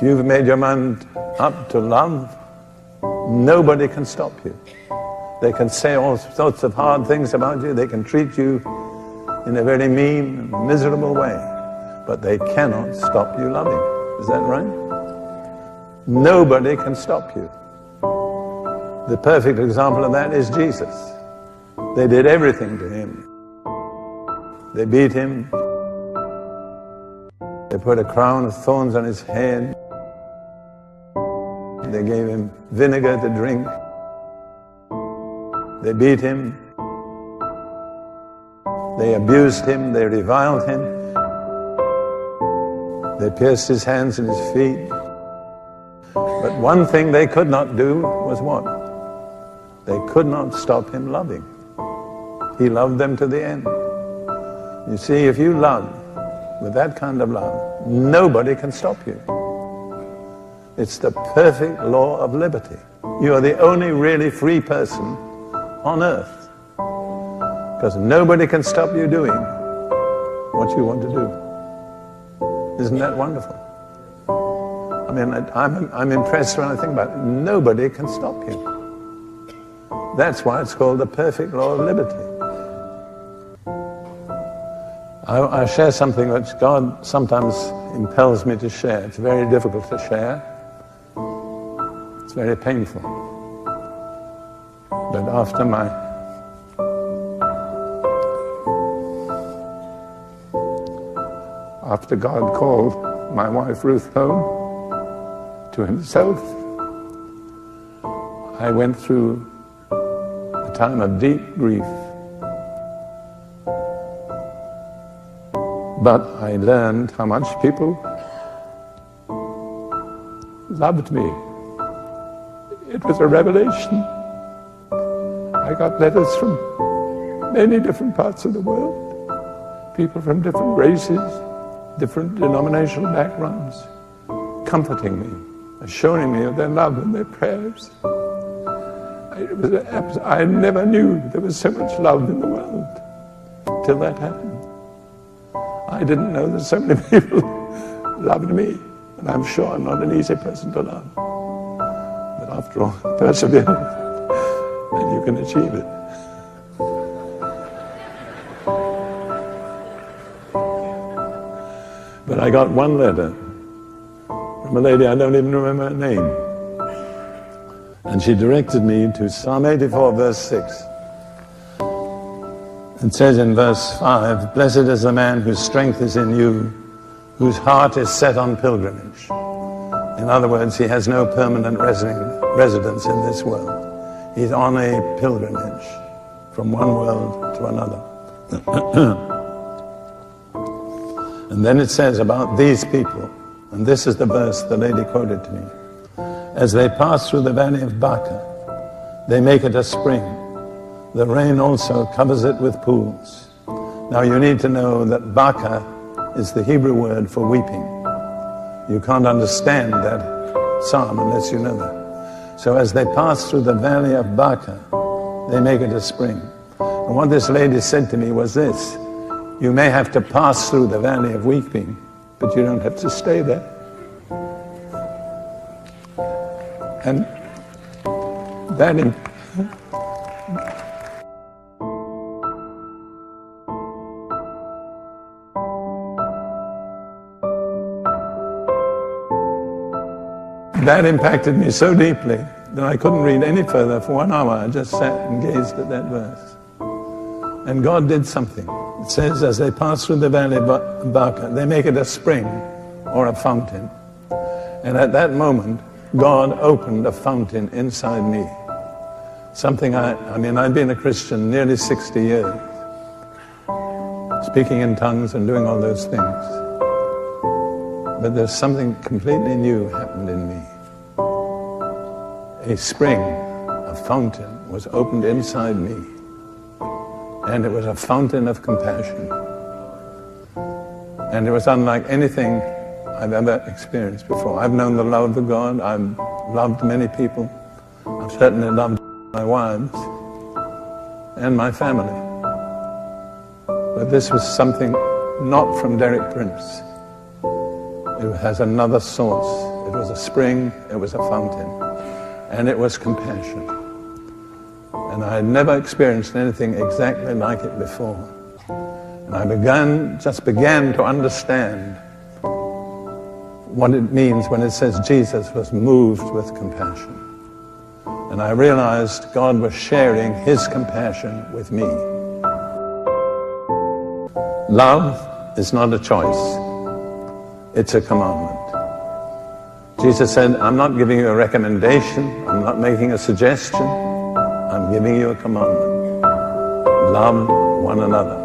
you've made your mind up to love, nobody can stop you. They can say all sorts of hard things about you. They can treat you in a very mean, miserable way. But they cannot stop you loving. Is that right? Nobody can stop you. The perfect example of that is Jesus. They did everything to him. They beat him. They put a crown of thorns on his head. They gave him vinegar to drink. They beat him. They abused him. They reviled him. They pierced his hands and his feet. But one thing they could not do was what? They could not stop him loving. He loved them to the end. You see, if you love with that kind of love, nobody can stop you. It's the perfect law of liberty. You are the only really free person on earth, because nobody can stop you doing what you want to do. Isn't that wonderful? I mean, I'm impressed when I think about it. Nobody can stop you. That's why it's called the perfect law of liberty. I share something which God sometimes impels me to share. It's very difficult to share. It's very painful. But after God called my wife Ruth home to himself, I went through a time of deep grief. But I learned how much people loved me. It was a revelation. I got letters from many different parts of the world, people from different races, different denominational backgrounds, comforting me, assuring me of their love and their prayers. I never knew there was so much love in the world till that happened. I didn't know that so many people loved me, and I'm sure I'm not an easy person to love. But after all, persevere, and you can achieve it. But I got one letter from a lady, I don't even remember her name. And she directed me to Psalm 84, verse 6. It says in verse 5, "Blessed is the man whose strength is in you, whose heart is set on pilgrimage." In other words, he has no permanent residence in this world. He's on a pilgrimage from one world to another. And then it says about these people, and this is the verse the lady quoted to me, "As they pass through the valley of Baca, they make it a spring. The rain also covers it with pools." Now you need to know that Baca is the Hebrew word for weeping. You can't understand that psalm unless you know that. So as they pass through the valley of Baca, they make it a spring. And what this lady said to me was this: you may have to pass through the valley of weeping, but you don't have to stay there. And that impacted me so deeply that I couldn't read any further for 1 hour. I just sat and gazed at that verse. And God did something. It says, as they pass through the valley of Baca, they make it a spring or a fountain. And at that moment, God opened a fountain inside me. Something I'd been a Christian nearly 60 years, speaking in tongues and doing all those things. But there's something completely new happened in me. A spring, a fountain, was opened inside me. And it was a fountain of compassion. And it was unlike anything I've ever experienced before. I've known the love of God. I've loved many people. I've certainly loved my wives and my family. But this was something not from Derek Prince. It has another source. It was a spring, it was a fountain, and it was compassion. And I had never experienced anything exactly like it before. And I just began to understand what it means when it says Jesus was moved with compassion. And I realized God was sharing his compassion with me. Love is not a choice. It's a commandment. Jesus said, I'm not giving you a recommendation. I'm not making a suggestion. I'm giving you a commandment. Love one another.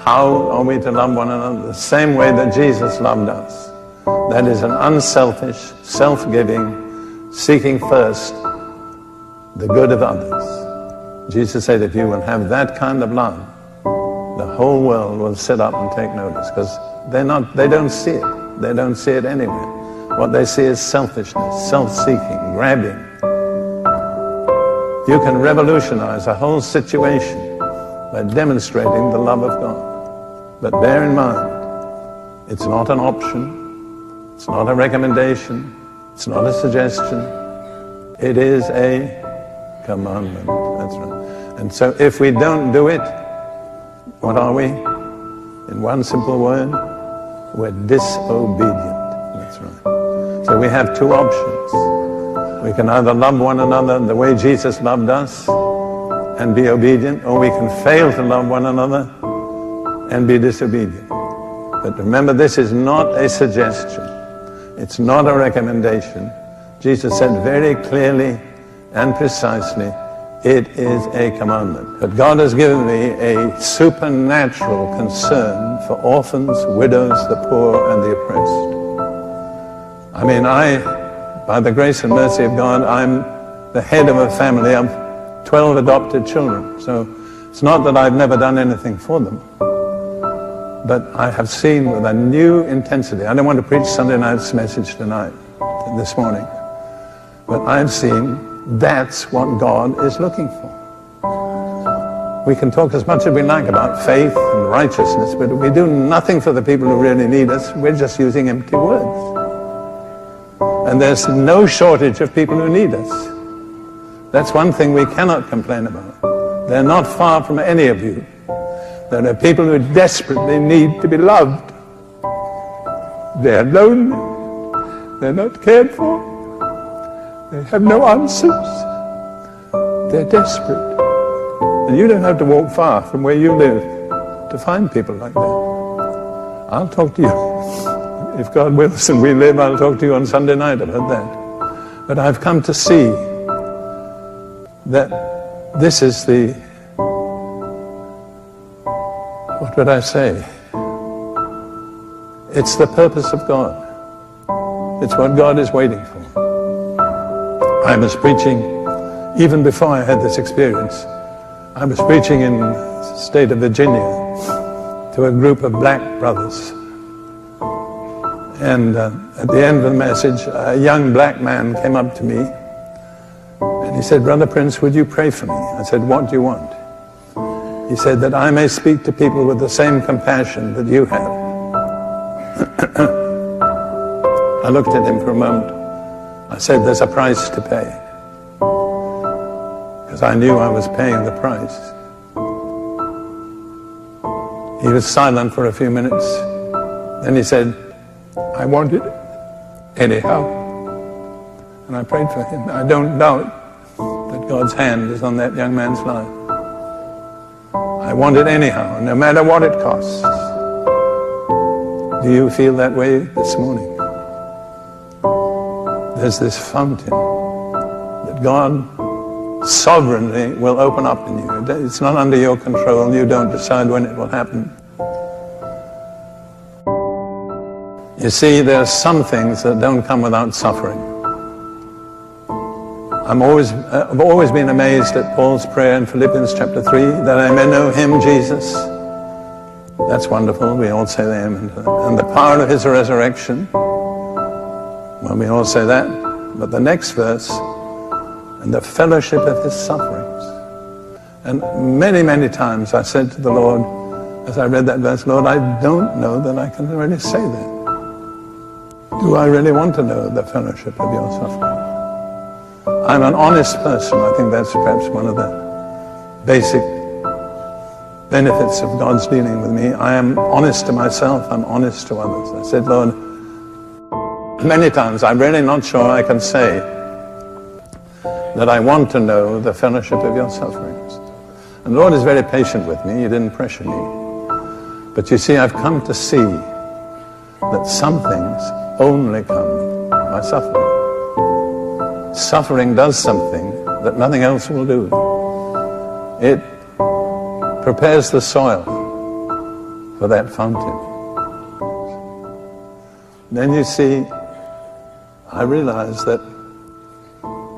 How are we to love one another? The same way that Jesus loved us. That is an unselfish, self-giving, seeking first the good of others. Jesus said, if you will have that kind of love, the whole world will sit up and take notice, because they don't see it. They don't see it anywhere. What they see is selfishness, self-seeking, grabbing. You can revolutionize a whole situation by demonstrating the love of God. But bear in mind, it's not an option, it's not a recommendation, it's not a suggestion, it is a commandment. That's right. And so if we don't do it, what are we? In one simple word, we're disobedient. That's right. So we have two options. We can either love one another the way Jesus loved us and be obedient, or we can fail to love one another and be disobedient. But remember, this is not a suggestion. It's not a recommendation. Jesus said very clearly and precisely, it is a commandment. But God has given me a supernatural concern for orphans, widows, the poor, and the oppressed. I mean, by the grace and mercy of God, I'm the head of a family of 12 adopted children. So it's not that I've never done anything for them, but I have seen with a new intensity. I don't want to preach Sunday night's message tonight, this morning, but I've seen that's what God is looking for. We can talk as much as we like about faith and righteousness, but if we do nothing for the people who really need us, we're just using empty words. And there's no shortage of people who need us. That's one thing we cannot complain about. They're not far from any of you. There are people who desperately need to be loved. They're lonely. They're not cared for. They have no answers. They're desperate. And you don't have to walk far from where you live to find people like that. I'll talk to you. If God wills and we live, I'll talk to you on Sunday night about that. But I've come to see that this is the, what would I say? It's the purpose of God. It's what God is waiting for. I was preaching, even before I had this experience, I was preaching in the state of Virginia to a group of black brothers. And at the end of the message, a young black man came up to me and he said, Brother Prince, would you pray for me? I said, what do you want? He said, that I may speak to people with the same compassion that you have. I looked at him for a moment. I said, there's a price to pay. Because I knew I was paying the price. He was silent for a few minutes. Then he said, I want it anyhow. And I prayed for him. I don't doubt that God's hand is on that young man's life. I want it anyhow, no matter what it costs. Do you feel that way this morning? There's this fountain that God sovereignly will open up in you. It's not under your control. You don't decide when it will happen. You see, there are some things that don't come without suffering. I've always been amazed at Paul's prayer in Philippians chapter 3, that I may know him, Jesus. That's wonderful. We all say that. And the power of his resurrection. Well, we all say that. But the next verse, and the fellowship of his sufferings. And many, many times I said to the Lord, as I read that verse, Lord, I don't know that I can really say that. Do I really want to know the fellowship of your suffering? I'm an honest person. I think that's perhaps one of the basic benefits of God's dealing with me. I am honest to myself. I'm honest to others. I said, Lord, many times I'm really not sure I can say that I want to know the fellowship of your sufferings. And the Lord is very patient with me. He didn't pressure me. But you see, I've come to see that some things only come by suffering. Suffering does something that nothing else will do. It prepares the soil for that fountain. Then you see, I realize that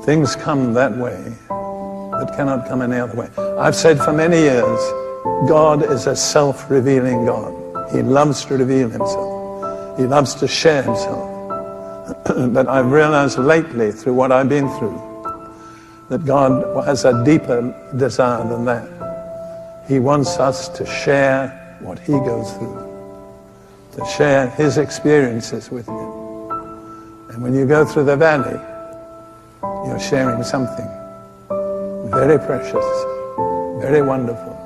things come that way that cannot come any other way. I've said for many years, God is a self-revealing God. He loves to reveal himself. He loves to share himself. But I've realized lately, through what I've been through, that God has a deeper desire than that. He wants us to share what he goes through, to share his experiences with him. And when you go through the valley, you're sharing something very precious, very wonderful.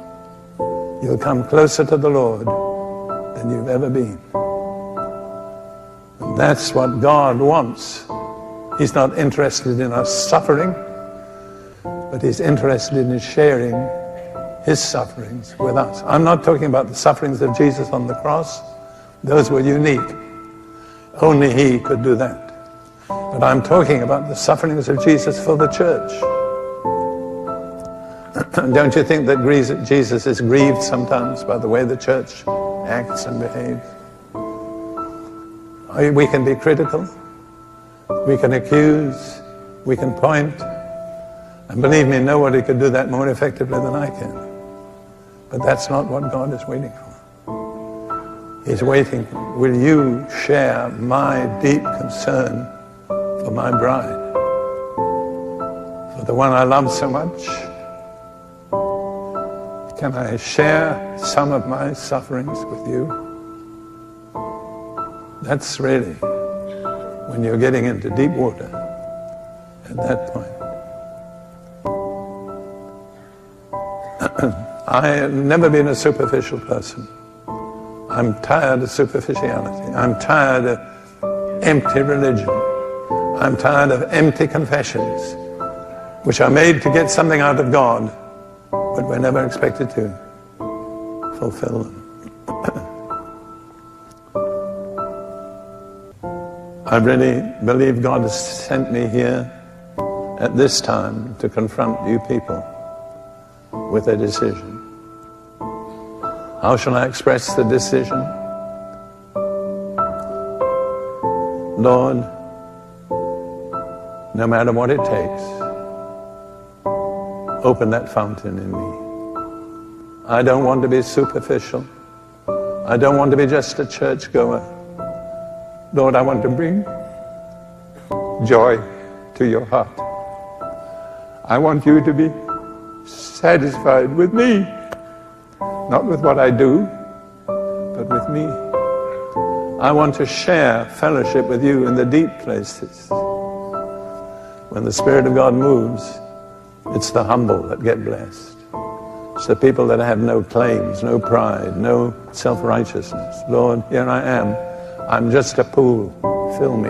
You'll come closer to the Lord than you've ever been. And that's what God wants. He's not interested in us suffering, but he's interested in sharing his sufferings with us. I'm not talking about the sufferings of Jesus on the cross. Those were unique. Only he could do that. But I'm talking about the sufferings of Jesus for the church. Don't you think that Jesus is grieved sometimes by the way the church acts and behaves? We can be critical, we can accuse, we can point, and believe me, nobody could do that more effectively than I can. But that's not what God is waiting for. He's waiting, will you share my deep concern for my bride, for the one I love so much? Can I share some of my sufferings with you? That's really when you're getting into deep water at that point. I have never been a superficial person. I'm tired of superficiality. I'm tired of empty religion. I'm tired of empty confessions, which are made to get something out of God, but we're never expected to fulfill them. I really believe God has sent me here at this time to confront you people with a decision. How shall I express the decision? Lord, no matter what it takes, open that fountain in me. I don't want to be superficial. I don't want to be just a churchgoer. Lord, I want to bring joy to your heart. I want you to be satisfied with me, not with what I do, but with me. I want to share fellowship with you in the deep places. When the Spirit of God moves, it's the humble that get blessed. It's the people that have no claims, no pride, no self-righteousness. Lord, here I am. I'm just a pool. Fill me.